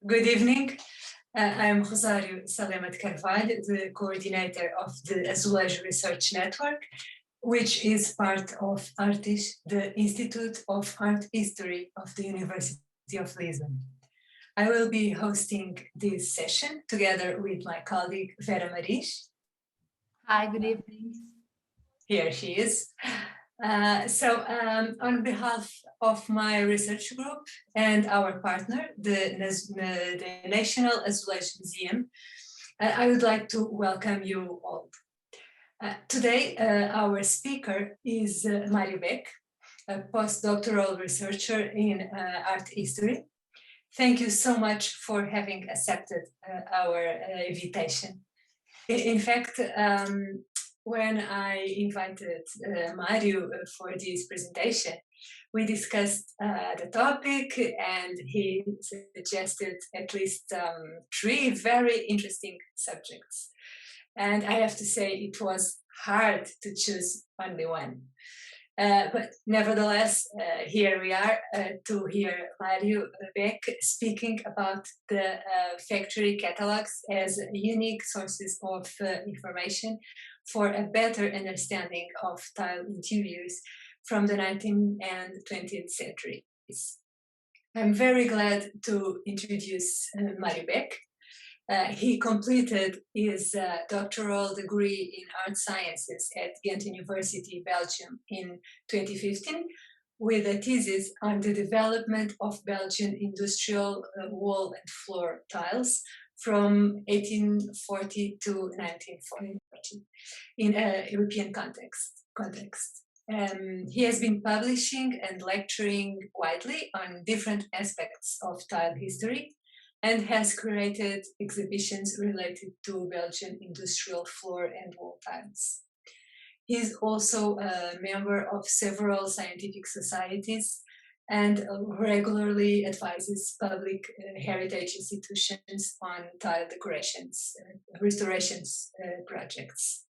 Good evening. I'm Rosário Salema de Carvalho, the coordinator of the Azulejos Research Network, which is part of ARTIS, the Institute of Art History of the University of Lisbon. I will be hosting this session together with my colleague Vera Maris. Hi, good evening. Here she is. On behalf of my research group and our partner, the National Azulejos Museum, I would like to welcome you all. Today, our speaker is Mario Baeck, a postdoctoral researcher in art history. Thank you so much for having accepted our invitation. In fact, when I invited Mario for this presentation, we discussed the topic and he suggested at least 3 very interesting subjects. And I have to say it was hard to choose only one. But nevertheless, here we are to hear Mario Baeck speaking about the factory catalogues as unique sources of information for a better understanding of tile interiors from the 19th and 20th centuries. I'm very glad to introduce Mario Baeck. He completed his doctoral degree in art sciences at Ghent University, Belgium in 2015, with a thesis on the development of Belgian industrial wall and floor tiles from 1840 to 1940 in a European context. He has been publishing and lecturing widely on different aspects of tile history and has created exhibitions related to Belgian industrial floor and wall tiles. He is also a member of several scientific societies and regularly advises public heritage institutions on tile decorations, restorations projects.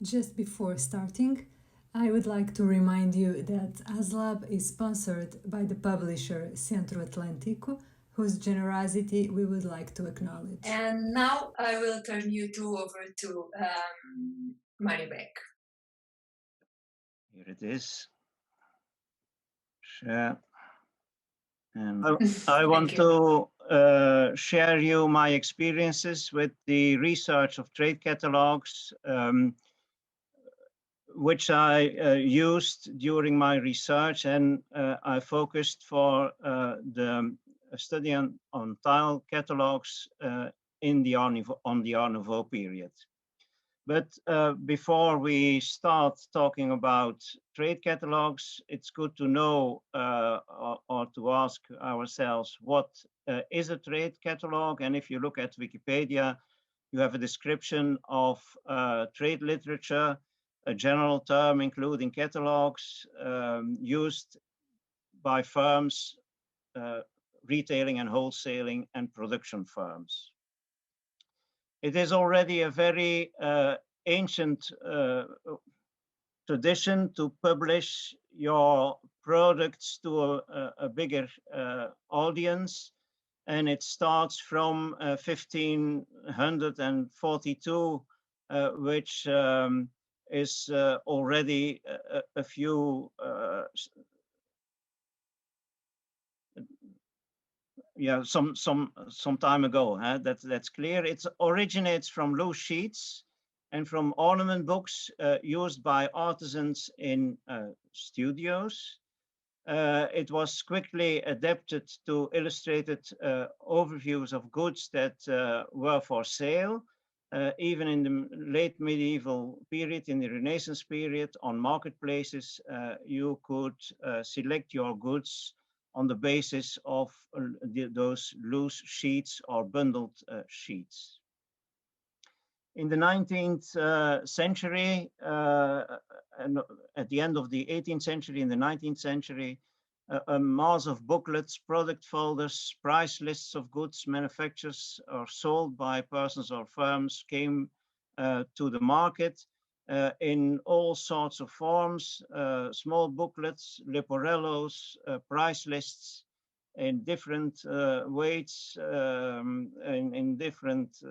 Just before starting, I would like to remind you that AzLab is sponsored by the publisher Centro Atlântico, whose generosity we would like to acknowledge. And now I will turn you over to Mario Baeck. Here it is. Share. And I want to share you my experiences with the research of trade catalogues, which I used during my research, and I focused for the study on tile catalogues on the Art Nouveau period. But before we start talking about trade catalogues, it's good to know or to ask ourselves what is a trade catalogue. And if you look at Wikipedia, you have a description of trade literature, a general term including catalogues used by firms, retailing and wholesaling and production firms. It is already a very ancient tradition to publish your products to a bigger audience, and it starts from 1542, which is already a few some time ago. That's clear. It originates from loose sheets and from ornament books used by artisans in studios. It was quickly adapted to illustrated overviews of goods that were for sale. Even in the late medieval period, in the Renaissance period, on marketplaces, you could select your goods on the basis of those loose sheets or bundled sheets. In the 19th century, and at the end of the 18th century, in the 19th century, a mass of booklets, product folders, price lists of goods manufactured or sold by persons or firms came to the market in all sorts of forms, small booklets, leporellos, price lists, in different weights, in different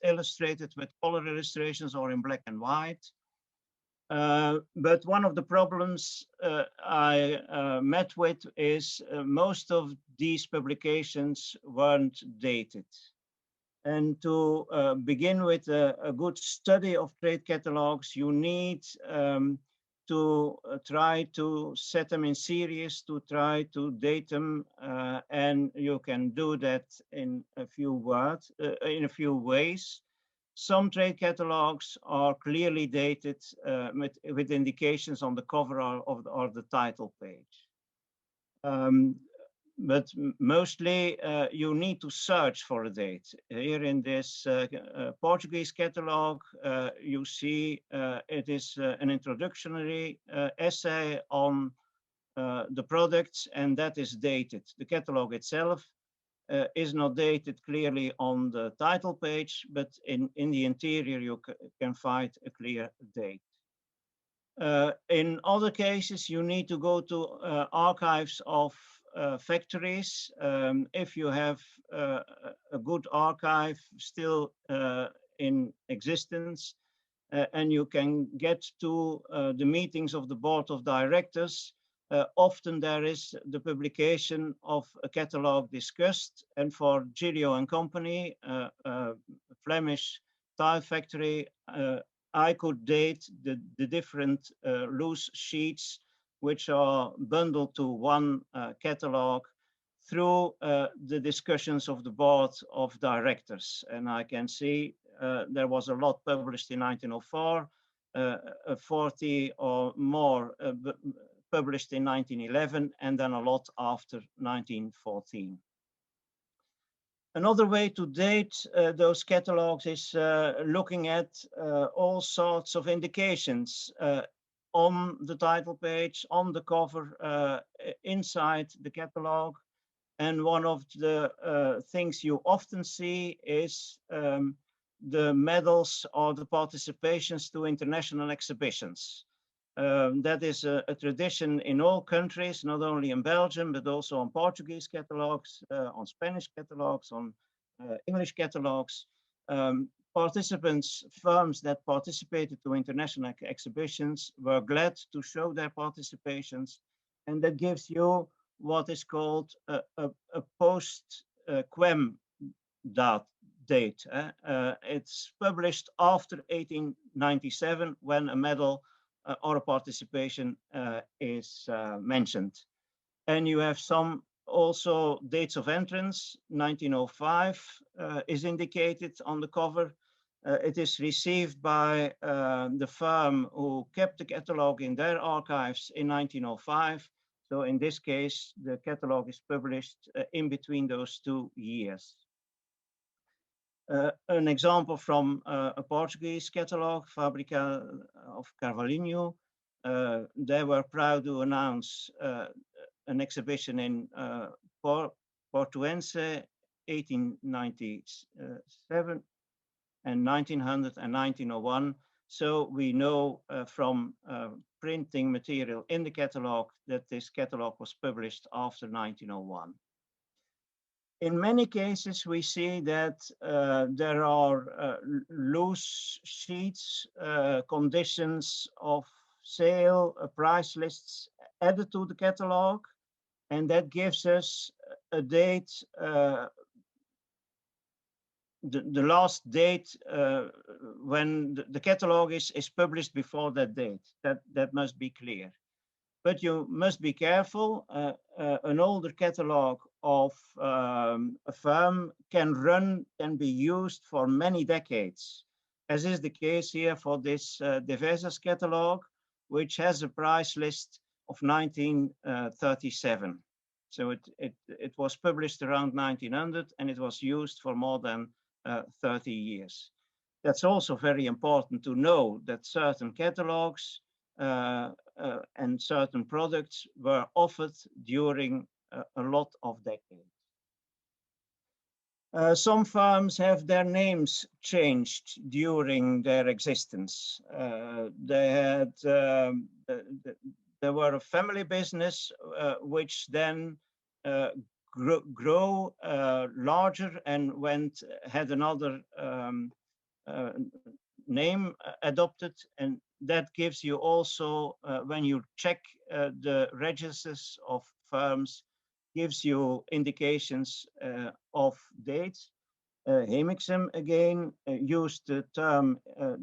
illustrated with color illustrations or in black and white. But one of the problems I met with is most of these publications weren't dated. And to begin with a good study of trade catalogs, you need to try to set them in series, to try to date them, and you can do that in a few words, in a few ways. Some trade catalogs are clearly dated with indications on the cover or the title page. But mostly you need to search for a date. Here in this Portuguese catalog, you see it is an introductory essay on the products, and that is dated. The catalog itself is not dated clearly on the title page, but in the interior you can find a clear date. In other cases, you need to go to archives of factories. If you have a good archive still in existence, and you can get to the meetings of the board of directors, often there is the publication of a catalog discussed. And for Giglio and Company, Flemish tile factory, I could date the different loose sheets which are bundled to one catalog through the discussions of the board of directors. And I can see there was a lot published in 1904, 40 or more published in 1911, and then a lot after 1914. Another way to date those catalogs is looking at all sorts of indications on the title page, on the cover, inside the catalog. And one of the things you often see is the medals or the participations to international exhibitions. That is a tradition in all countries, not only in Belgium, but also on Portuguese catalogs, on Spanish catalogs, on English catalogs. Participants, firms that participated to international exhibitions were glad to show their participations, and that gives you what is called a post-quem date. It's published after 1897 when a medal or a participation is mentioned. And you have some also dates of entrance. 1905 is indicated on the cover. It is received by the firm who kept the catalog in their archives in 1905. So in this case, the catalog is published in between those 2 years. An example from a Portuguese catalog, Fábrica of Carvalhinho. They were proud to announce an exhibition in Portuense, 1897, and 1900 and 1901. So we know from printing material in the catalog that this catalog was published after 1901. In many cases, we see that there are loose sheets, conditions of sale, price lists added to the catalog, and that gives us a date, the last date when the catalog is published before that date. That must be clear. But you must be careful. An older catalog of a firm can be used for many decades, as is the case here for this Devesas catalog, which has a price list of 1937. So it was published around 1900, and it was used for more than 30 years. That's also very important to know that certain catalogs and certain products were offered during a lot of decades. Some firms have their names changed during their existence. They were a family business, which then grow larger and had another name adopted, and that gives you also, when you check the registers of firms, gives you indications of dates. Hemixem again used the term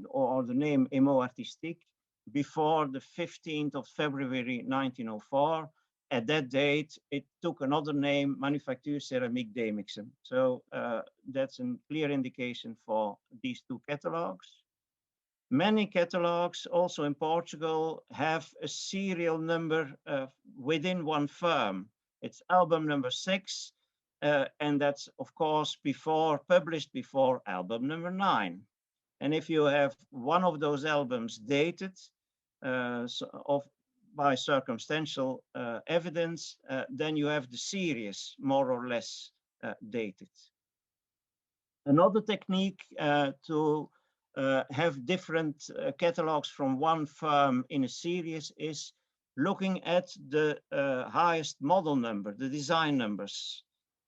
or the name Emo Artistique before the 15th of February 1904. At that date, it took another name, Manufacture Céramique d'Hemixem. So that's a clear indication for these two catalogues. Many catalogues, also in Portugal, have a serial number within one firm. It's album number 6, and that's, of course, published before album number 9. And if you have one of those albums dated by circumstantial evidence, then you have the series more or less dated. Another technique to have different catalogs from one firm in a series is looking at the highest model number, the design numbers.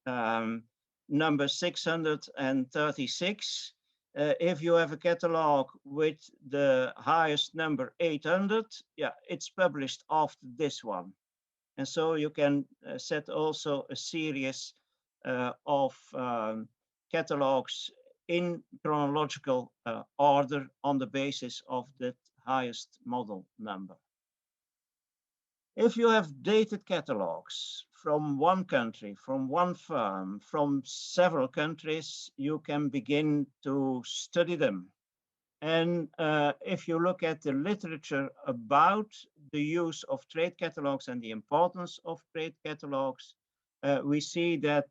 Number 636. If you have a catalog with the highest number 800, yeah, it's published after this one. And so you can set also a series of catalogs in chronological order on the basis of the highest model number. If you have dated catalogs from one country, from one firm, from several countries, you can begin to study them. And if you look at the literature about the use of trade catalogs and the importance of trade catalogs, we see that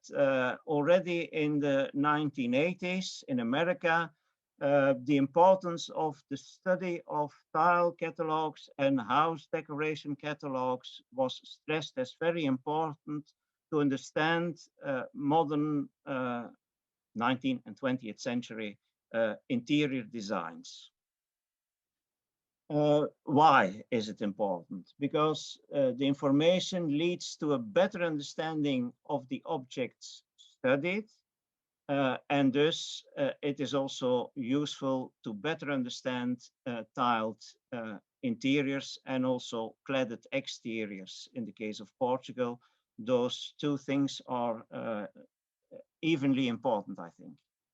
already in the 1980s in America, the importance of the study of tile catalogs and house decoration catalogs was stressed as very important to understand modern 19th and 20th century interior designs. Why is it important? Because the information leads to a better understanding of the objects studied, and thus it is also useful to better understand tiled interiors and also cladded exteriors. In the case of Portugal, those two things are evenly important, I think.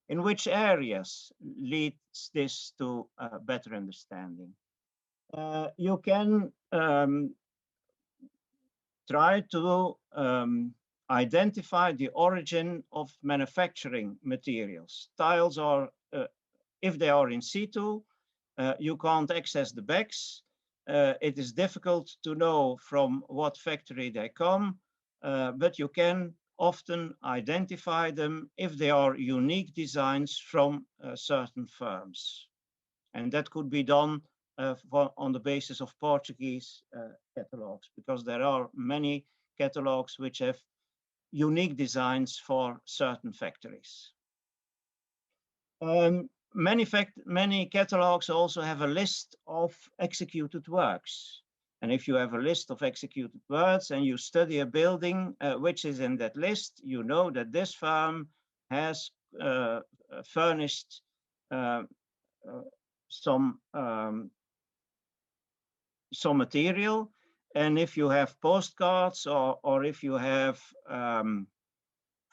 In which areas leads this to better understanding? You can try to identify the origin of manufacturing materials. Tiles are, if they are in situ, you can't access the bags. It is difficult to know from what factory they come, but you can often identify them if they are unique designs from certain firms. And that could be done on the basis of Portuguese catalogs, because there are many catalogs which have unique designs for certain factories. Many catalogs also have a list of executed works. And if you have a list of executed works and you study a building which is in that list, you know that this firm has furnished some material. And if you have postcards or if you have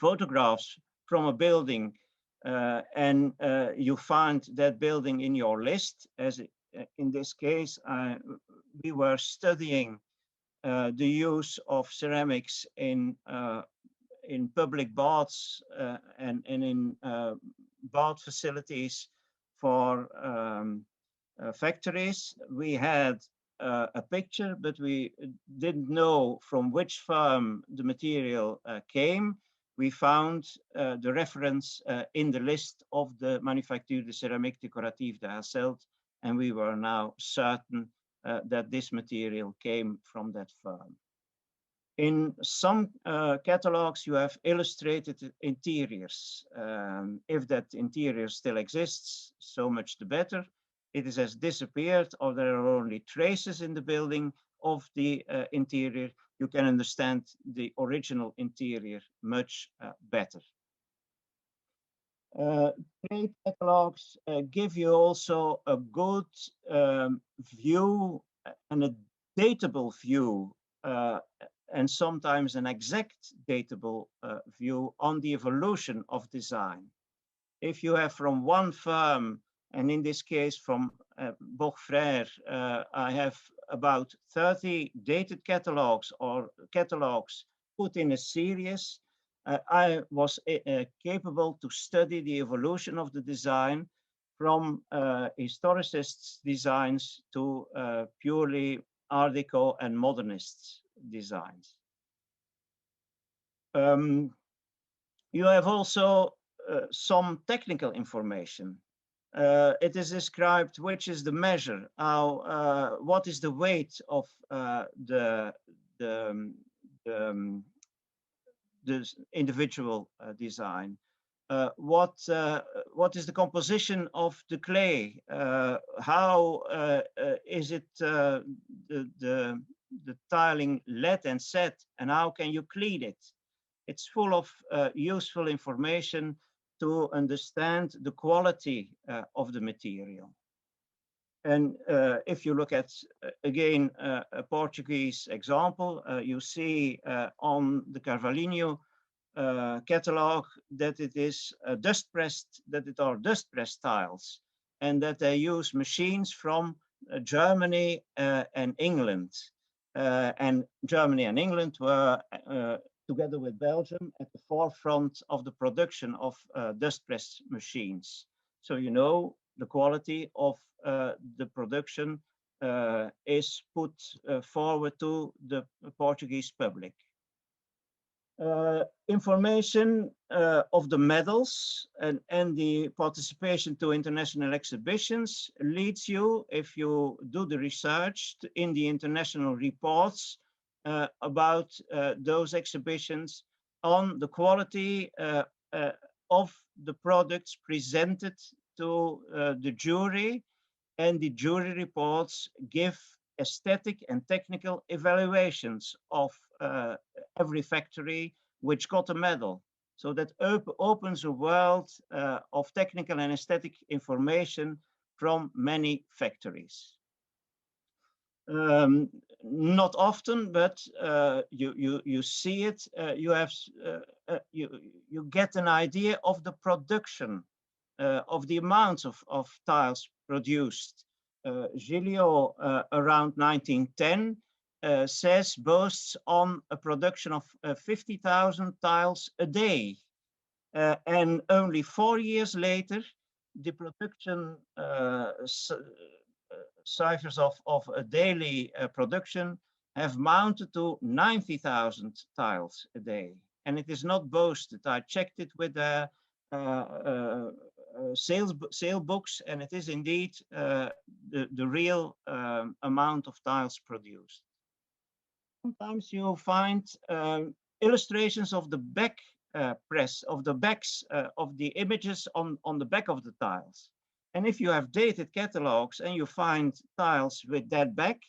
photographs from a building and you find that building in your list, as in this case, we were studying the use of ceramics in public baths and in bath facilities for factories. We had a picture, but we didn't know from which firm the material came. We found the reference in the list of the Manufacture de Céramique Décorative de Hasselt, and we were now certain that this material came from that firm. In some catalogs, you have illustrated interiors. If that interior still exists, so much the better. It has disappeared or there are only traces in the building of the interior, you can understand the original interior much better. Trade catalogues give you also a good view and a datable view, and sometimes an exact datable view on the evolution of design. If you have from one firm, and in this case from Boch Frère, I have about 30 dated catalogues or catalogues put in a series. I was capable to study the evolution of the design from historicists' designs to purely Art Deco and modernist designs. You have also some technical information. It is described which is the measure, how, what is the weight of the individual design. What is the composition of the clay? How is it the tiling let and set, and how can you clean it? It's full of useful information to understand the quality of the material. And if you look at, again, a Portuguese example, you see on the Carvalhinho catalog that it is dust pressed, that it are dust pressed tiles, and that they use machines from Germany and England. And Germany and England were together with Belgium at the forefront of the production of dust press machines. So you know the quality of the production is put forward to the Portuguese public. Information of the medals and the participation to international exhibitions leads you, if you do the research in the international reports about those exhibitions, on the quality of the products presented to the jury, and the jury reports give aesthetic and technical evaluations of every factory which got a medal. So that opens a world of technical and aesthetic information from many factories. Not often, but you see it. You get an idea of the production, of the amounts of tiles produced. Giglio around 1910 boasts on a production of 50,000 tiles a day, and only 4 years later, the production ciphers of a daily production have mounted to 90,000 tiles a day. And it is not boasted. I checked it with sale books, and it is indeed the real amount of tiles produced. Sometimes you'll find illustrations of the back press, of the backs of the images on the back of the tiles. And if you have dated catalogs and you find tiles with that back,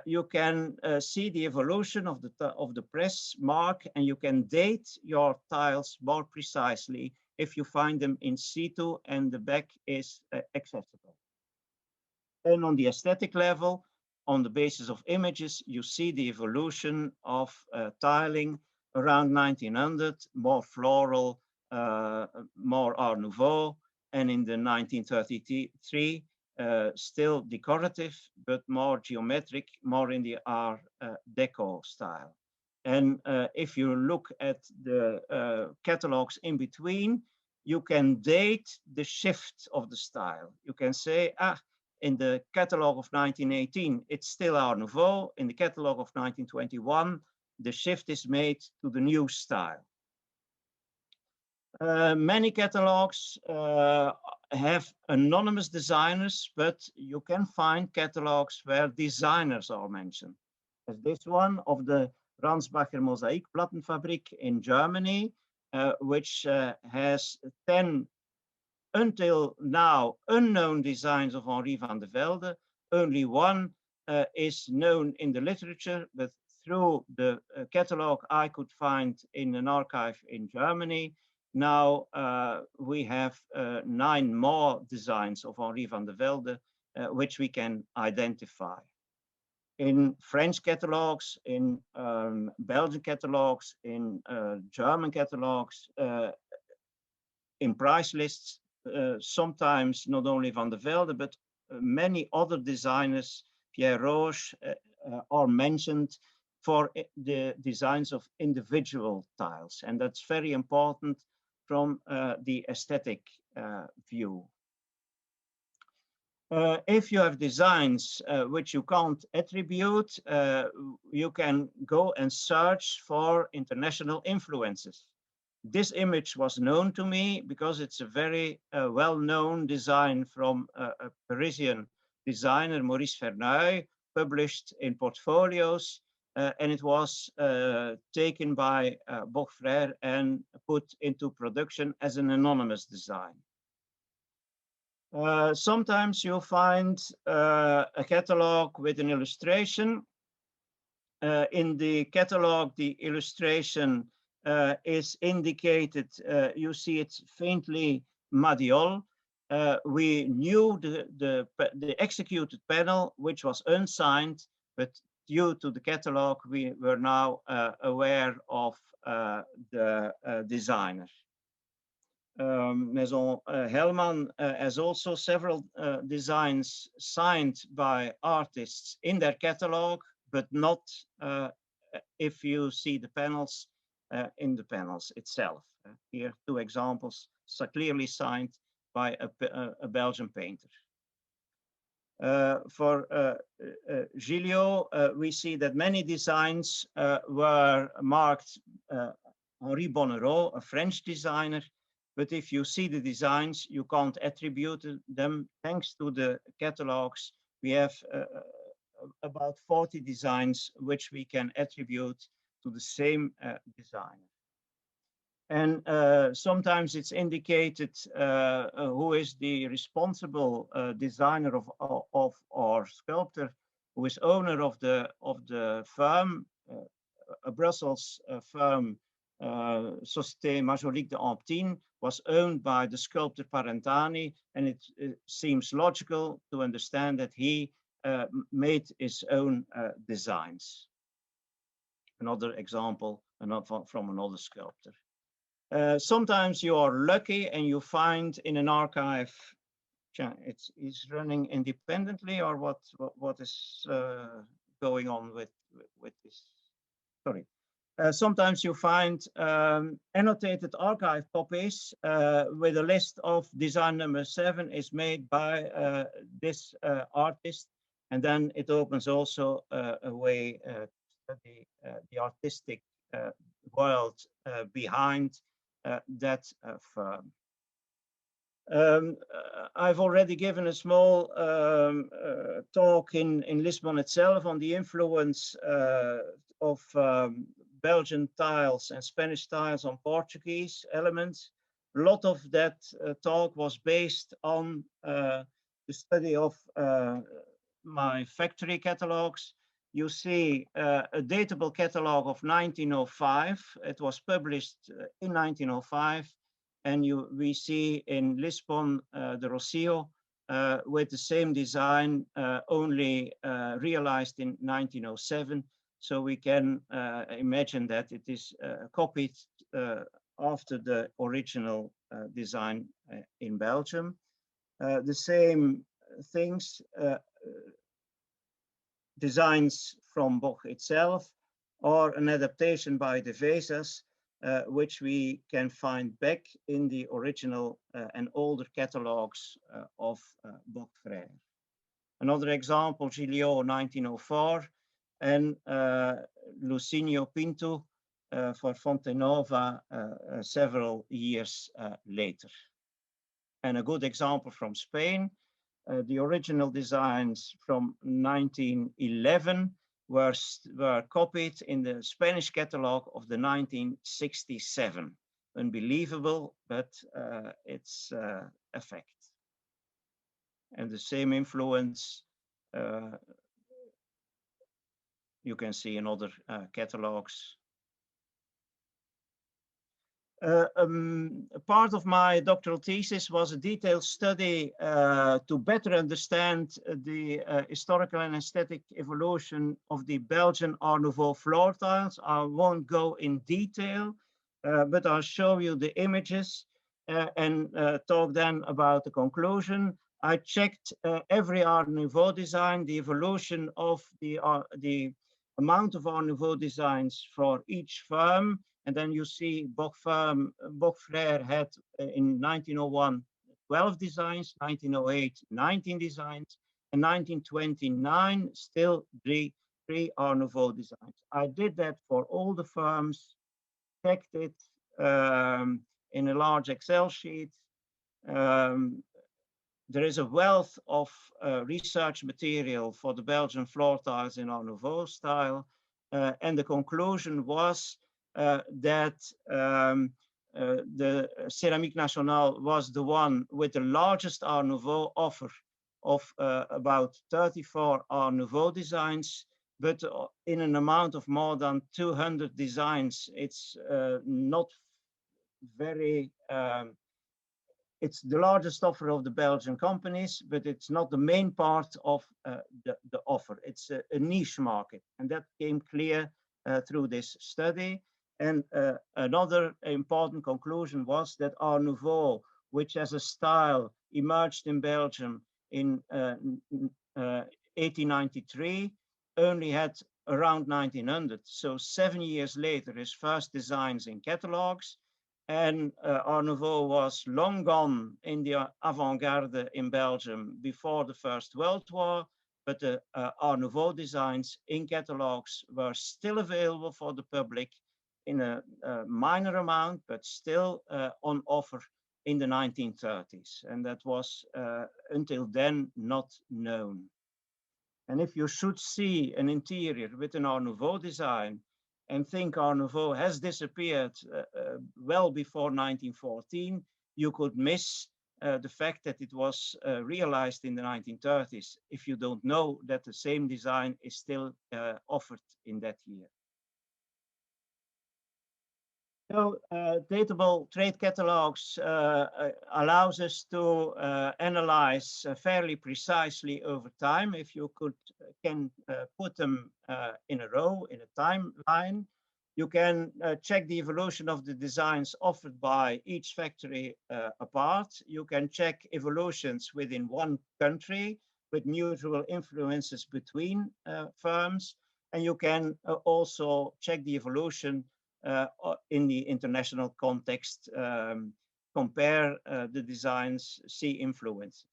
you can see the evolution of the press mark, and you can date your tiles more precisely if you find them in situ and the back is accessible. And on the aesthetic level, on the basis of images, you see the evolution of tiling around 1900, more floral, more Art Nouveau, and in the 1933, still decorative, but more geometric, more in the Art Deco style. And if you look at the catalogs in between, you can date the shift of the style. You can say, in the catalog of 1918, it's still Art Nouveau. In the catalog of 1921, the shift is made to the new style. Many catalogs have anonymous designers, but you can find catalogs where designers are mentioned. As this one of the Ransbacher Mosaikplattenfabrik in Germany, which has 10 until now unknown designs of Henri van der Velde. Only one is known in the literature, but through the catalog I could find in an archive in Germany. Now we have 9 more designs of Henri van der Velde, which we can identify. In French catalogs, in Belgian catalogs, in German catalogs, in price lists, sometimes not only Van der Velde, but many other designers, Pierre Roche, are mentioned for the designs of individual tiles. And that's very important from the aesthetic view. If you have designs which you can't attribute, you can go and search for international influences. This image was known to me because it's a very well-known design from a Parisian designer, Maurice Verneuil, published in portfolios, and it was taken by Boch Frère and put into production as an anonymous design. Sometimes you'll find a catalog with an illustration. In the catalog, the illustration is indicated, you see it's faintly Madiol. We knew the executed panel, which was unsigned, but due to the catalog, we were now aware of the designer. Maison Hellman has also several designs signed by artists in their catalog, but not if you see the panels in the panels itself. Here, 2 examples, so clearly signed by a Belgian painter. For Gilliot, we see that many designs were marked Henri Bonnereau, a French designer, but if you see the designs, you can't attribute them. Thanks to the catalogs, we have about 40 designs which we can attribute to the same designer. And sometimes it's indicated who is the responsible designer of our sculptor, who is owner of the firm, a Brussels firm, Société Majolique de Amptine, was owned by the sculptor Parentani, and it seems logical to understand that he made his own designs. Another example from another sculptor. Sometimes you are lucky and you find in an archive, it's running independently, or what is going on with this? Sorry. Sometimes you find annotated archive copies with a list of design number 7 is made by this artist, and then it opens also a way to study the artistic world behind that firm. I've already given a small talk in Lisbon itself on the influence of Belgian tiles and Spanish tiles on Portuguese elements. A lot of that talk was based on the study of my factory catalogs. You see a datable catalog of 1905. It was published in 1905. And we see in Lisbon the Rocio with the same design, only realized in 1907. So we can imagine that it is copied after the original design in Belgium. The same things, designs from Boch itself, or an adaptation by De Vezas, which we can find back in the original and older catalogs of Boch Frère. Another example, Gilliot 1904, and Lucinio Pinto for Fonte Nova several years later. And a good example from Spain, the original designs from 1911 were copied in the Spanish catalog of the 1967. Unbelievable, but it's a fact. And the same influence you can see in other catalogues. A part of my doctoral thesis was a detailed study to better understand the historical and aesthetic evolution of the Belgian Art Nouveau floor tiles. I won't go in detail, but I'll show you the images and talk then about the conclusion. I checked every Art Nouveau design, the evolution of the amount of Art Nouveau designs for each firm. And then you see Bock Frère had in 1901, 12 designs, 1908, 19 designs, and 1929, still three Art Nouveau designs. I did that for all the firms, checked it in a large Excel sheet. There is a wealth of research material for the Belgian floor tiles in Art Nouveau style. And the conclusion was that the Céramique Nationale was the one with the largest Art Nouveau offer of about 34 Art Nouveau designs, but in an amount of more than 200 designs. It's not very, it's the largest offer of the Belgian companies, but it's not the main part of the offer. It's a niche market, and that came clear through this study. And another important conclusion was that Art Nouveau, which as a style emerged in Belgium in 1893, only had around 1900. So 7 years later, his first designs in catalogues. And Art Nouveau was long gone in the avant-garde in Belgium before the First World War, but the Art Nouveau designs in catalogues were still available for the public in a minor amount, but still on offer in the 1930s. And that was until then not known. And if you should see an interior with an Art Nouveau design and think Art Nouveau has disappeared well before 1914, you could miss the fact that it was realized in the 1930s if you don't know that the same design is still offered in that year. So datable trade catalogues allows us to analyze fairly precisely over time. If you can put them in a row, in a timeline, you can check the evolution of the designs offered by each factory apart. You can check evolutions within one country with mutual influences between firms. And you can also check the evolution in the international context, compare the designs, see influences.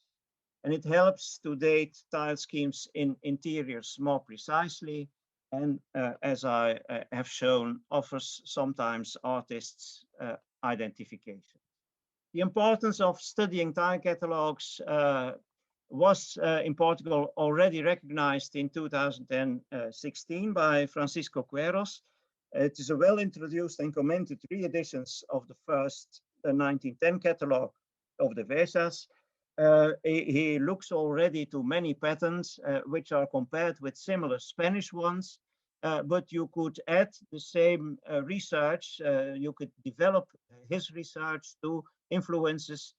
And it helps to date tile schemes in interiors more precisely, and as I have shown, offers sometimes artists identification. The importance of studying tile catalogues was in Portugal already recognized in 2016 by Francisco Queiroz. It is a well-introduced and commented re-editions of the first 1910 catalogue of the Vesas. He looks already to many patterns which are compared with similar Spanish ones, but you could add the same research, you could develop his research to influences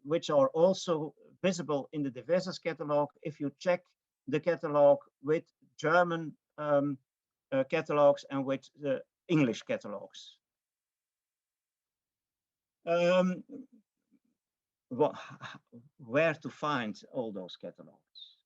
which are also visible in the De Vesas catalogue if you check the catalogue with German catalogues and with the English catalogues. Where to find all those catalogues?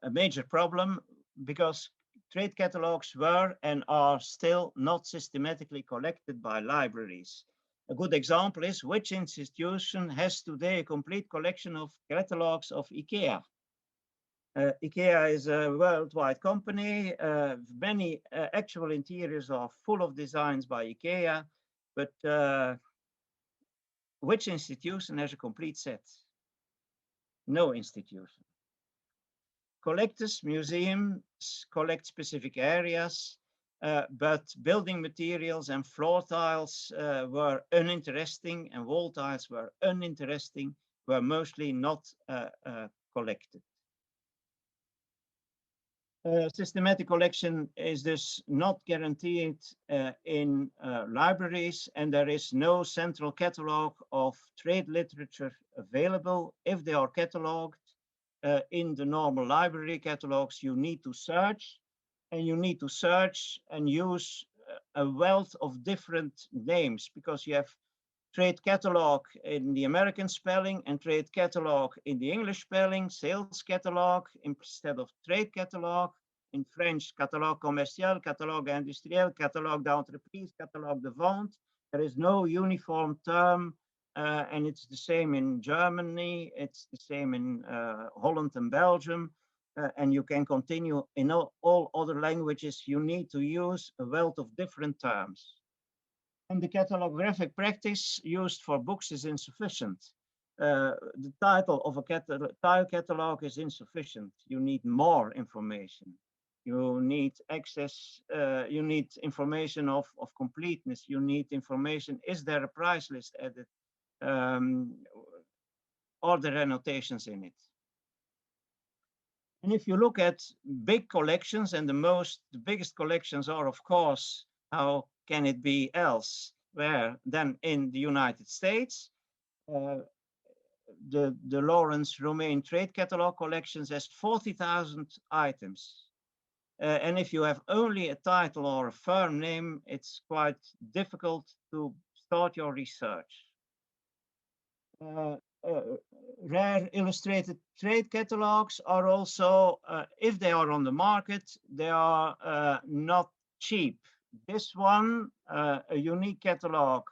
A major problem because trade catalogues were and are still not systematically collected by libraries. A good example is which institution has today a complete collection of catalogues of IKEA? IKEA is a worldwide company. Many actual interiors are full of designs by IKEA, but which institution has a complete set? No institution. Collectors, museums collect specific areas, but building materials and floor tiles were uninteresting, and wall tiles were uninteresting, were mostly not collected. Systematic collection is thus not guaranteed in libraries, and there is no central catalog of trade literature available. If they are cataloged in the normal library catalogs, you need to search, and you need to search and use a wealth of different names, because you have trade catalog in the American spelling and trade catalog in the English spelling, sales catalog instead of trade catalog. In French, catalogue commercial, catalogue industriel, catalogue d'entreprise, catalogue de vente. There is no uniform term, and it's the same in Germany, it's the same in Holland and Belgium, and you can continue in all other languages. You need to use a wealth of different terms. And the catalographic practice used for books is insufficient. The title of a tile catalog is insufficient. You need more information. You need access, you need information of completeness. You need information, is there a price list added? Are there annotations in it? And if you look at big collections, and the biggest collections are, of course, how can it be else? Where then in the United States, the Lawrence Romain Trade Catalog collections has 40,000 items. And if you have only a title or a firm name, it's quite difficult to start your research. Rare illustrated trade catalogs are also, if they are on the market, they are not cheap. This one, a unique catalog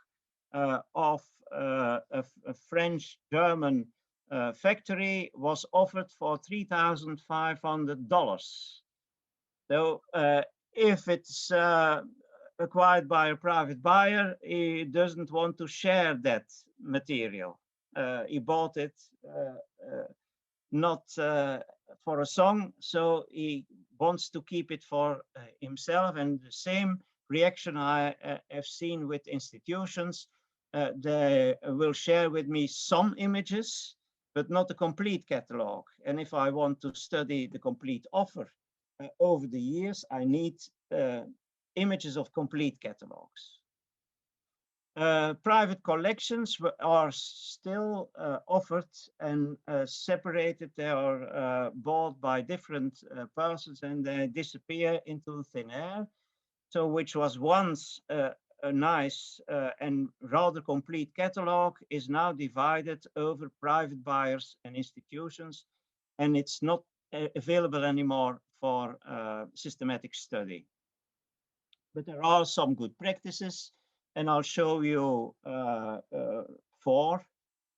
of a French-German factory, was offered for $3,500. So if it's acquired by a private buyer, he doesn't want to share that material. He bought it not for a song, so he wants to keep it for himself. And the same reaction I have seen with institutions. They will share with me some images, but not a complete catalog. And if I want to study the complete offer over the years, I need images of complete catalogs. Private collections are still offered and separated. They are bought by different persons, and they disappear into thin air. So which was once a nice and rather complete catalog is now divided over private buyers and institutions, and it's not available anymore for systematic study. But there are some good practices, and I'll show you 4.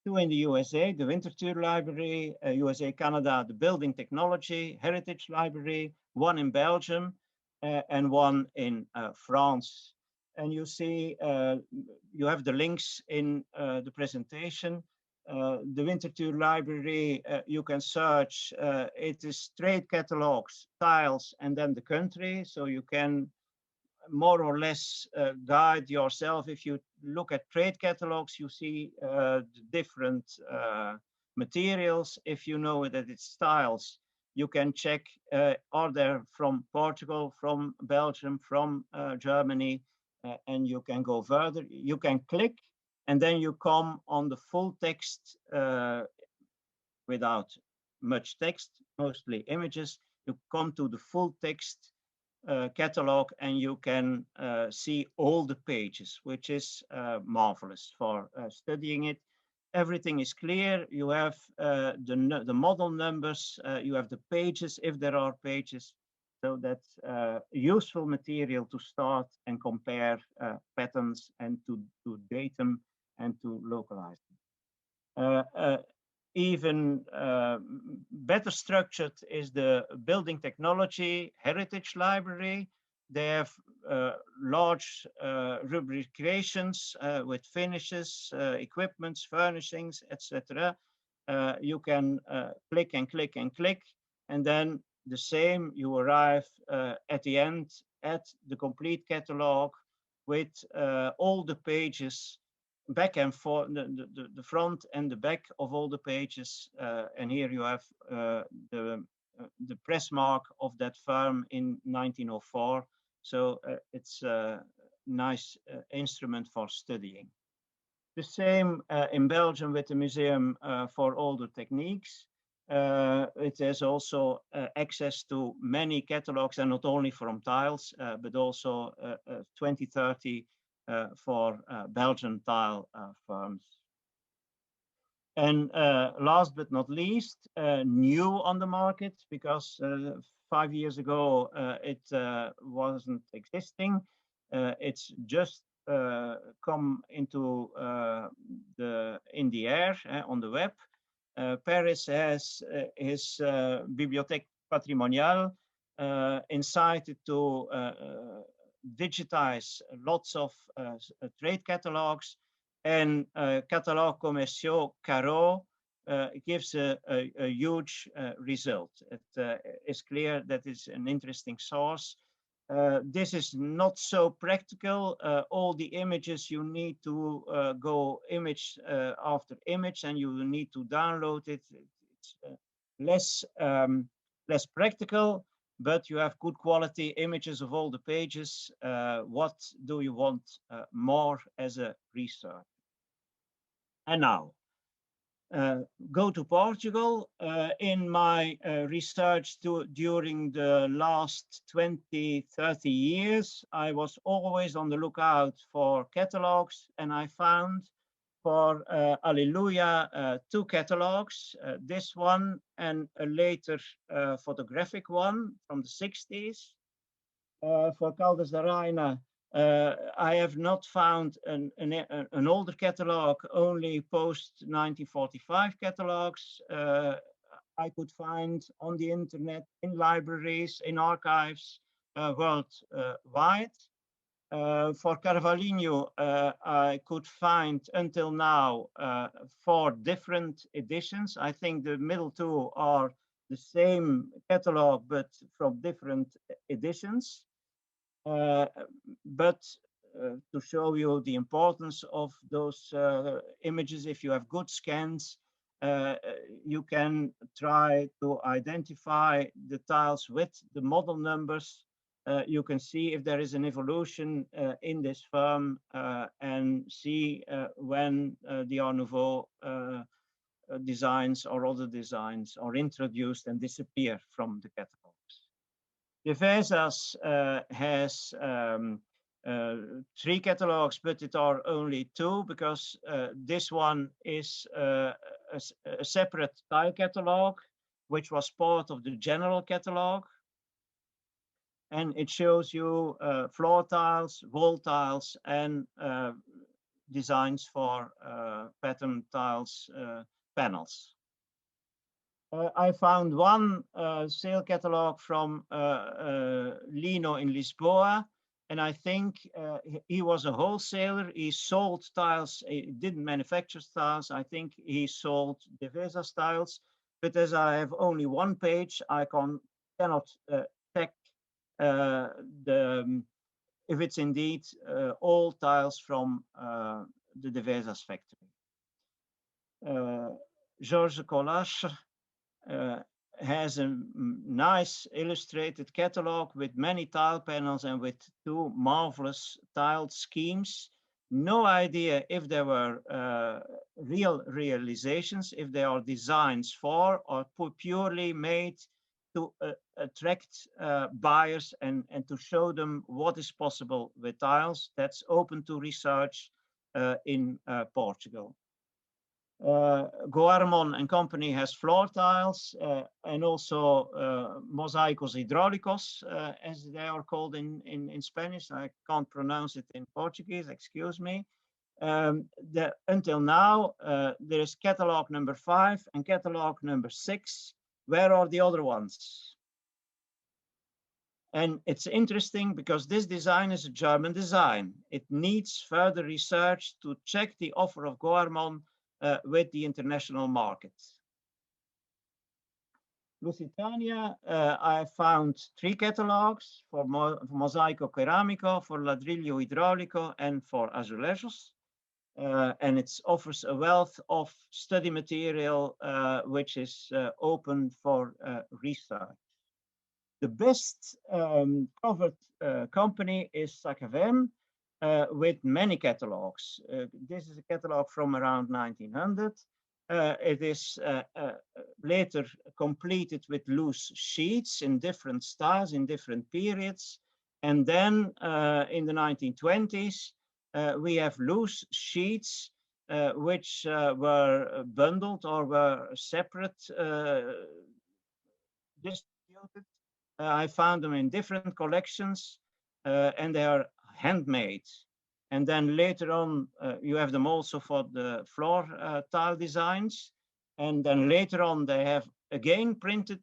2 in the USA, the Winterthur Library, USA, Canada, the Building Technology Heritage Library, 1 in Belgium, and 1 in France. And you see, you have the links in the presentation. The Winterthur Library, you can search, it is trade catalogs, tiles, and then the country. So you can more or less guide yourself. If you look at trade catalogs, you see the different materials. If you know that it's styles, you can check, are they from Portugal, from Belgium, from Germany, and you can go further. You can click, and then you come on the full text without much text, mostly images. You come to the full text catalog, and you can see all the pages, which is marvelous for studying it. Everything is clear. You have the model numbers, you have the pages, if there are pages. So that's useful material to start and compare patterns and to date them and to localize them. Even better structured is the Building Technology Heritage Library. They have large rubrications with finishes, equipments, furnishings, etc. You can click and click and click, and then the same, you arrive at the end at the complete catalog with all the pages, back and forth, the front and the back of all the pages, and here you have the the press mark of that firm in 1904. So it's a nice instrument for studying. The same in Belgium with the Museum for Older Techniques. It has also access to many catalogues, and not only from tiles, but also 2030 for Belgian tile firms. And last but not least, new on the market, because 5 years ago it wasn't existing. It's just come into in the air on the web. Paris has his Bibliothèque Patrimoniale incited to digitize lots of trade catalogues, and catalogues commerciaux Caro gives a huge result. It is clear that it's an interesting source. This is not so practical. All the images you need to go image after image, and you need to download it. It's less practical, but you have good quality images of all the pages. What do you want more as a research? And now, go to Portugal. In my research during the last 20, 30 years, I was always on the lookout for catalogues, and I found for Alleluia 2 catalogues, this one and a later photographic one from the 60s. For Caldas da Rainha, I have not found an older catalog, only post-1945 catalogs. I could find on the internet, in libraries, in archives worldwide. For Carvalhinho, I could find until now 4 different editions. I think the middle 2 are the same catalog, but from different editions. But to show you the importance of those images, if you have good scans, you can try to identify the tiles with the model numbers. You can see if there is an evolution in this firm and see when the Art Nouveau designs or other designs are introduced and disappear from the catalogs. Devesas has 3 catalogs, but it are only 2 because this one is a separate tile catalog, which was part of the general catalog. And it shows you floor tiles, wall tiles, and designs for pattern tiles panels. I found one sale catalog from Lino in Lisboa, and I think he was a wholesaler. He sold tiles, he didn't manufacture tiles. I think he sold Devesas tiles, but as I have only one page, I cannot check if it's indeed all tiles from the Devesas factory. Georges Collache has a nice illustrated catalog with many tile panels and with 2 marvelous tiled schemes. No idea if there were real realizations, if they are designs for or purely made to attract buyers and to show them what is possible with tiles. That's open to research in Portugal. Guarmon and Company has floor tiles and also mosaicos hidráulicos, as they are called in Spanish. I can't pronounce it in Portuguese, excuse me. Until now, there is catalog number 5 and catalog number 6. Where are the other ones? And it's interesting because this design is a German design. It needs further research to check the offer of Guarmon with the international market. Lusitania, I found 3 catalogs for Mosaico Ceramico, for Ladrillo Hidráulico, and for azulejos. and it offers a wealth of study material which is open for research. The best covered company is SACFM with many catalogues. This is a catalog from around 1900. It is later completed with loose sheets in different styles, in different periods. And then in the 1920s, we have loose sheets which were bundled or were separate, distributed. I found them in different collections and they are handmade. And then later on, you have them also for the floor tile designs. And then later on, they have again printed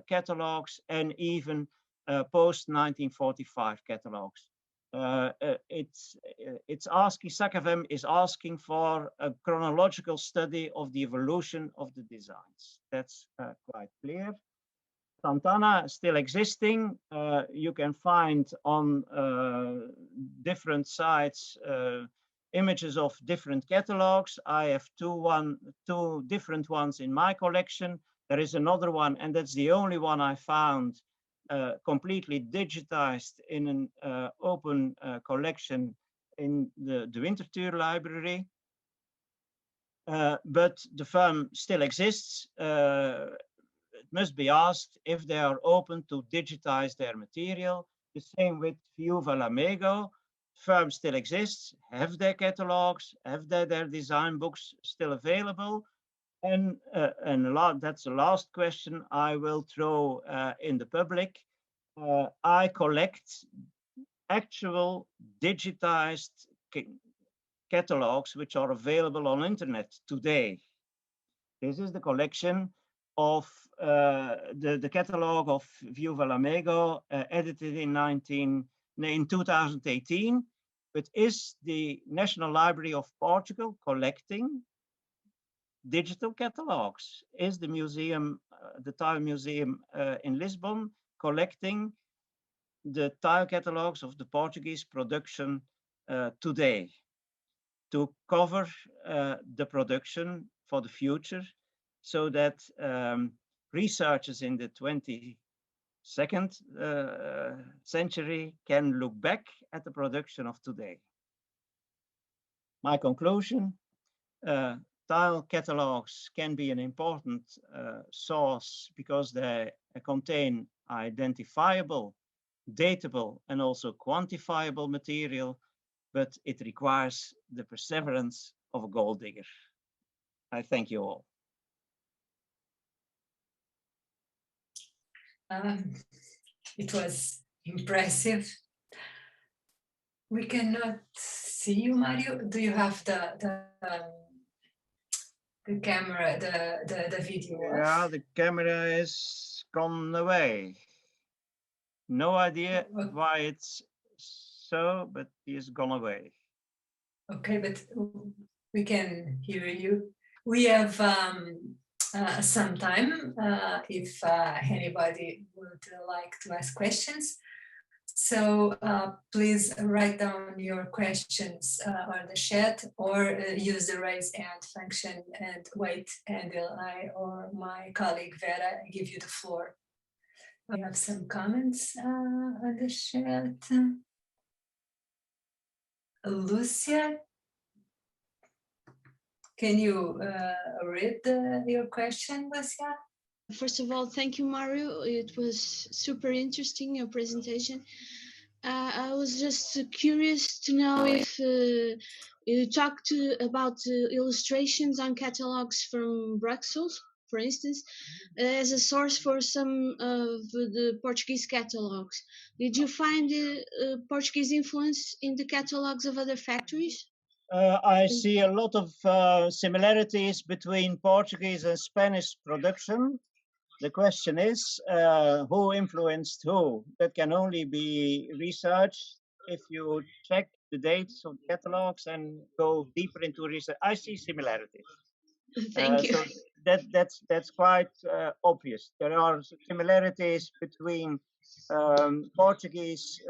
catalogs and even post-1945 catalogs. It's asking, SACFM is asking for a chronological study of the evolution of the designs. That's quite clear. Santana still existing. You can find on different sites images of different catalogs. I have two different ones in my collection. There is another one, and that's the only one I found completely digitized in an open collection in the Winterthur Library. But the firm still exists. It must be asked if they are open to digitize their material. The same with Viuva Lamego. Firm still exists, have their catalogs, have their design books still available. And that's the last question I will throw in the public. I collect actual digitized catalogs which are available on internet today. This is the collection of the catalog of Viuva Lamego, edited in 2018, but is the National Library of Portugal collecting digital catalogs? Is the museum, the Tile Museum in Lisbon, collecting the tile catalogs of the Portuguese production today to cover the production for the future, so that researchers in the 22nd century can look back at the production of today. My conclusion, tile catalogs can be an important source because they contain identifiable, datable, and also quantifiable material, but it requires the perseverance of a gold digger. I thank you all. It was impressive. We cannot see you, Mario. Do you have the camera, the video? Yeah, the camera is gone away. No idea why it's so, but it's gone away. Okay, but we can hear you. We have some time if anybody would like to ask questions. So please write down your questions on the chat or use the raise hand function and wait until I or my colleague Vera give you the floor. We have some comments on the chat. Lucia, can you read your question, Lucia? First of all, thank you, Mario. It was super interesting, your presentation. I was just curious to know if you talked about illustrations on catalogs from Brussels, for instance, as a source for some of the Portuguese catalogs. Did you find Portuguese influence in the catalogs of other factories? I see a lot of similarities between Portuguese and Spanish production. The question is, who influenced who? That can only be researched if you check the dates of the catalogs and go deeper into research. I see similarities. Thank you. So that's quite obvious. There are similarities between Portuguese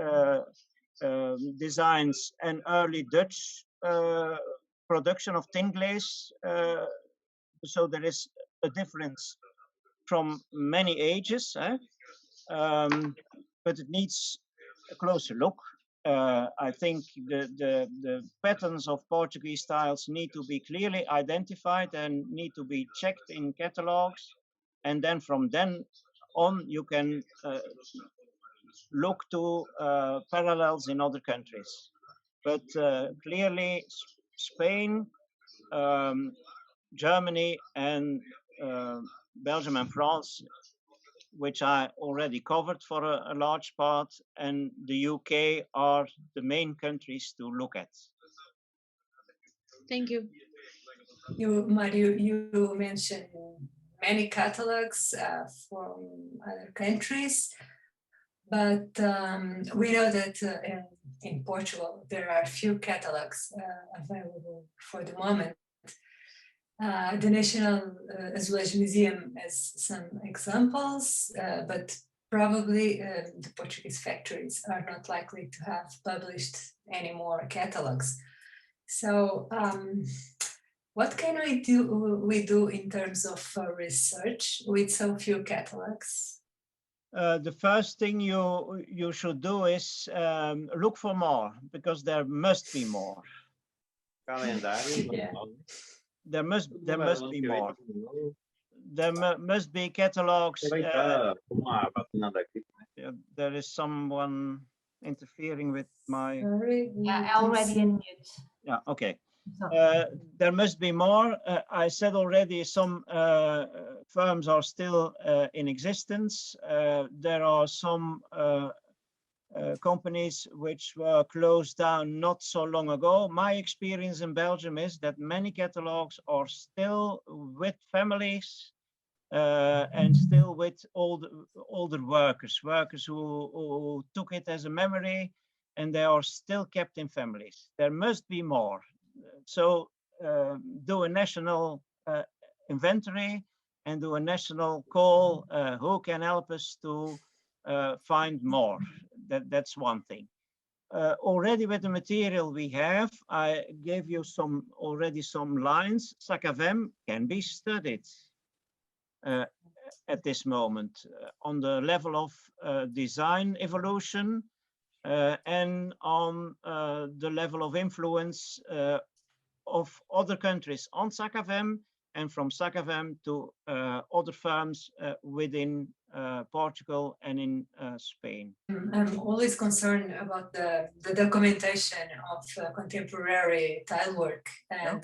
designs and early Dutch production of thin glaze. So there is a difference from many ages, but it needs a closer look. I think the patterns of Portuguese styles need to be clearly identified and need to be checked in catalogues. And then from then on, you can look to parallels in other countries. But clearly, Spain, Germany, and Belgium and France, which I already covered for a large part, and the UK are the main countries to look at. Thank you. Mario, you mentioned many catalogs from other countries, but we know that in Portugal there are few catalogs available for the moment. The National Azulejos Museum has some examples, but probably the Portuguese factories are not likely to have published any more catalogs. So what can we do in terms of research with so few catalogs? The first thing you should do is look for more, because there must be more. Yeah. There must be more. There must be catalogs. There is someone interfering with my. Sorry, Yeah, already in mute. Yeah. Okay. So, There must be more. I said already some firms are still in existence. There are some companies which were closed down not so long ago. My experience in Belgium is that many catalogs are still with families and still with older workers who took it as a memory, and they are still kept in families. There must be more. So do a national inventory and do a national call. Who can help us to find more? That's one thing. Already with the material we have, I gave you already some lines. SACAVEM can be studied at this moment on the level of design evolution and on the level of influence of other countries on SACAVEM, and from SACAVEM to other firms within Portugal and in Spain. I'm always concerned about the documentation of contemporary tile work, and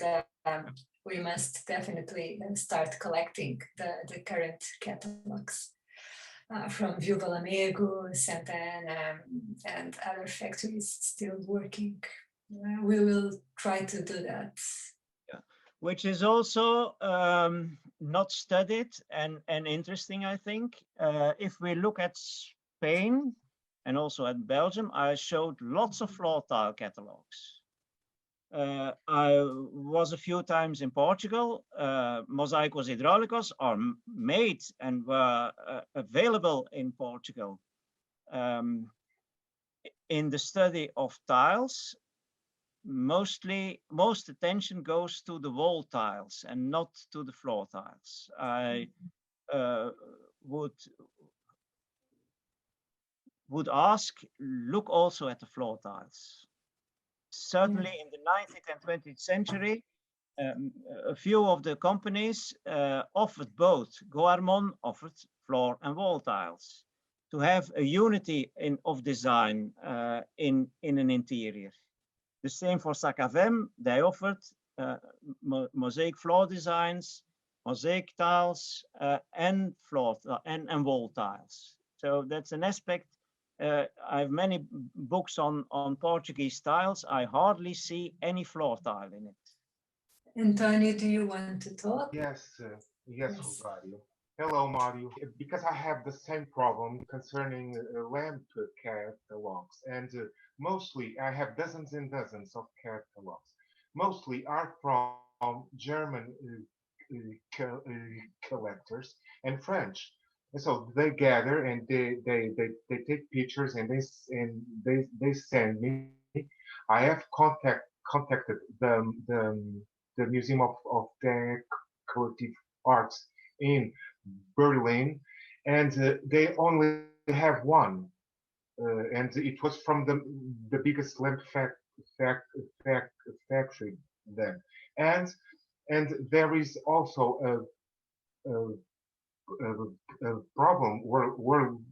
we must definitely start collecting the current catalogs from Viúva Lamego, Santa Ana, and other factories still working. We will try to do that. Yeah. Which is also not studied and interesting, I think. If we look at Spain and also at Belgium, I showed lots of floor tile catalogs. I was a few times in Portugal. Mosaicos hidráulicos are made and were available in Portugal. In the study of tiles, most attention goes to the wall tiles and not to the floor tiles. I would ask, look also at the floor tiles. Certainly in the 19th and 20th century, a few of the companies offered both. Goarmon offered floor and wall tiles to have a unity of design in an interior. The same for SACAVEM. They offered mosaic floor designs, mosaic tiles, and floor and wall tiles. So that's an aspect. I have many books on Portuguese tiles. I hardly see any floor tile in it. Antonio, do you want to talk? Yes, Rosario. Hello, Mario. Because I have the same problem concerning lamp catalogs, and mostly I have dozens and dozens of catalogs. Mostly are from German collectors and French. And so they gather and they take pictures and they send me. I have contact contacted the Museum of Decorative Arts in Berlin, and they only have one, and it was from the biggest lamp factory then, and there is also a problem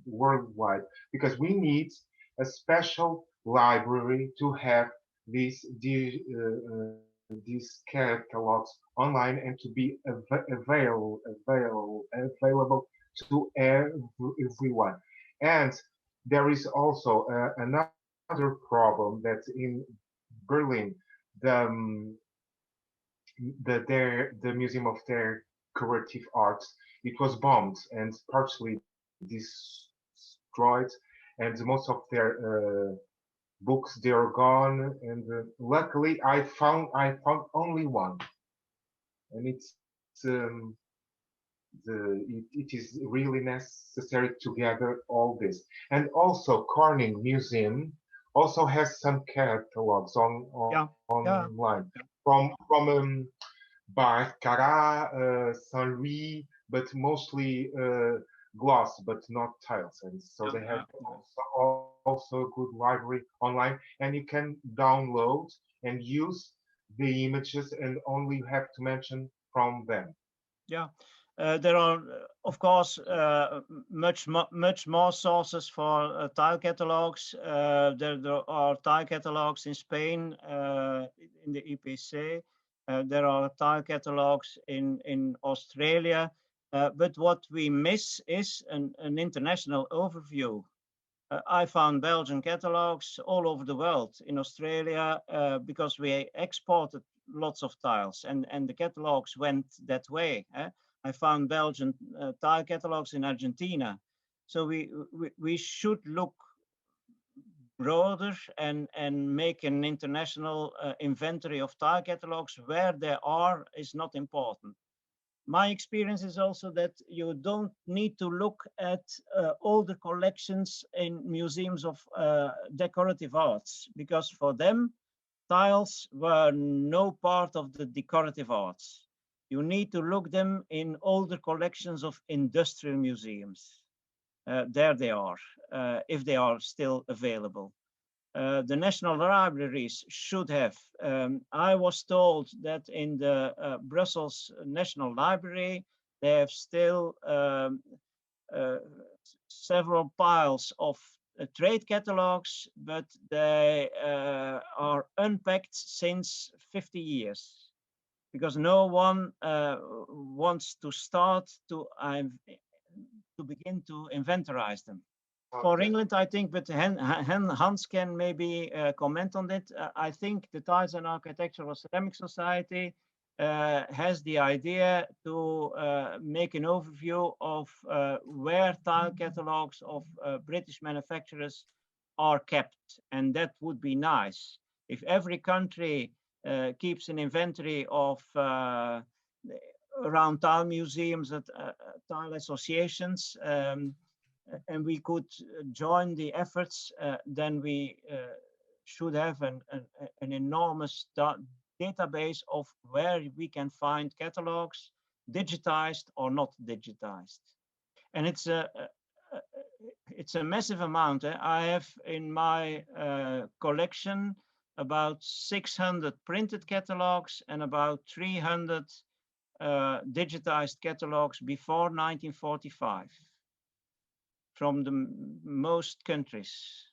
worldwide, because we need a special library to have these catalogs online and to be available to everyone. And there is also another problem that in Berlin, the Museum of Decorative Arts, it was bombed and partially destroyed, and most of their books, they are gone. And luckily, I found only one, and it is really necessary to gather all this. And also, Corning Museum also has some catalogs online from Baccarat, Saint Louis, but mostly glass, but not tiles. And so they have also a good library online, and you can download and use the images, and only you have to mention from them. Yeah. There are, of course, much more sources for tile catalogs. There are tile catalogs in Spain, in the EPC. There are tile catalogs in Australia. But what we miss is an international overview. I found Belgian catalogs all over the world, in Australia, because we exported lots of tiles, and the catalogs went that way. I found Belgian tile catalogs in Argentina. So we should look broader and make an international inventory of tile catalogs. Where they are is not important. My experience is also that you don't need to look at older collections in museums of decorative arts, because for them, tiles were no part of the decorative arts. You need to look them in older collections of industrial museums. There they are, if they are still available. The national libraries should have. I was told that in the Brussels National Library, they have still several piles of trade catalogs, but they are unpacked since 50 years. Because no one wants to start to begin to inventorize them. Okay. For England, I think, but Hans can maybe comment on it. I think the Tiles and Architectural Ceramic Society has the idea to make an overview of where tile catalogs of British manufacturers are kept, and that would be nice. If every country keeps an inventory of around tile museums, at tile associations, and we could join the efforts, then we should have an enormous database of where we can find catalogs, digitized or not digitized. And it's a massive amount. I have in my collection about 600 printed catalogs and about 300 digitized catalogs before 1945 from the most countries.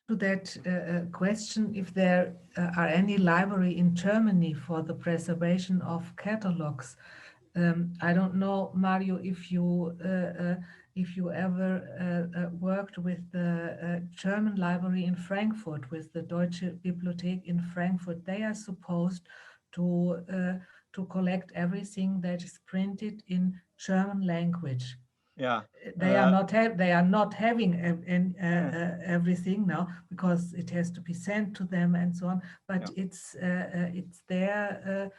To that question, if there are any library in Germany for the preservation of catalogs. I don't know, Mario, if you ever worked with the German library in Frankfurt, with the Deutsche Bibliothek in Frankfurt. They are supposed to collect everything that is printed in German language. Yeah, they are not having everything now, because it has to be sent to them and so on. But it's their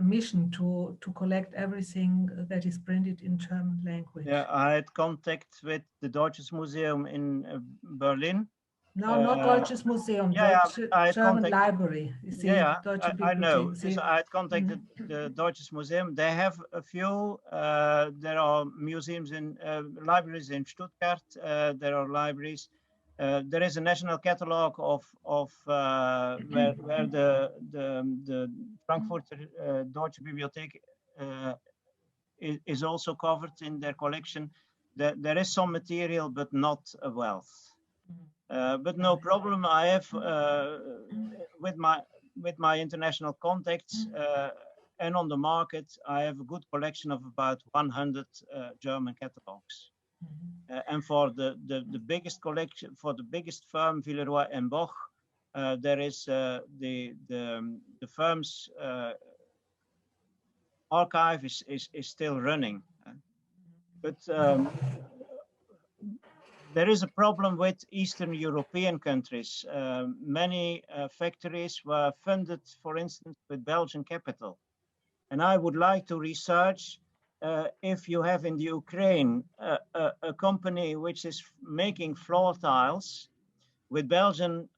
mission to collect everything that is printed in German language. Yeah, I had contact with the Deutsches Museum in Berlin, No, not Deutsches Museum, I German contacted, library. You see, Deutsche I know. Bibliothek. See? So I contacted the Deutsches Museum. They have a few. There are museums in libraries in Stuttgart. There are libraries. There is a national catalog of where the Frankfurter Deutsche Bibliothek is also covered in their collection. There is some material, but not a wealth. But no problem. I have with my international contacts and on the market, I have a good collection of about 100 German catalogues. And for the biggest collection, for the biggest firm, Villeroy and Boch, there is the firm's archive is still running. But there is a problem with Eastern European countries. Many factories were funded, for instance, with Belgian capital. And I would like to research if you have in the Ukraine a company which is making floor tiles with Belgian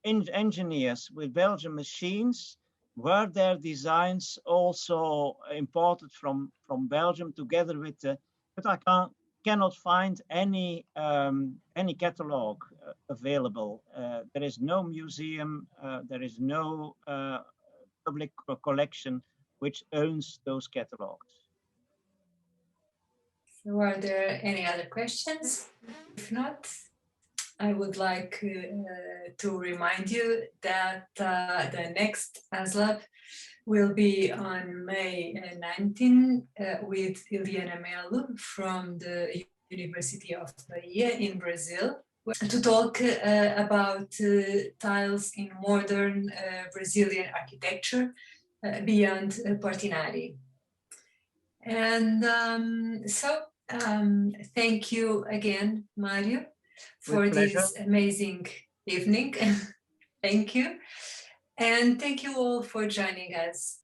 engineers, with Belgian machines, were their designs also imported from Belgium together with the, but I cannot find any catalog available. There is no museum, there is no public collection which owns those catalogs. So are there any other questions? If not, I would like to remind you that the next AzLab will be on May 19 with Iliana Melo from the University of Bahia in Brazil to talk about tiles in modern Brazilian architecture beyond Portinari. And thank you again, Mario, for this amazing evening. Thank you. And thank you all for joining us.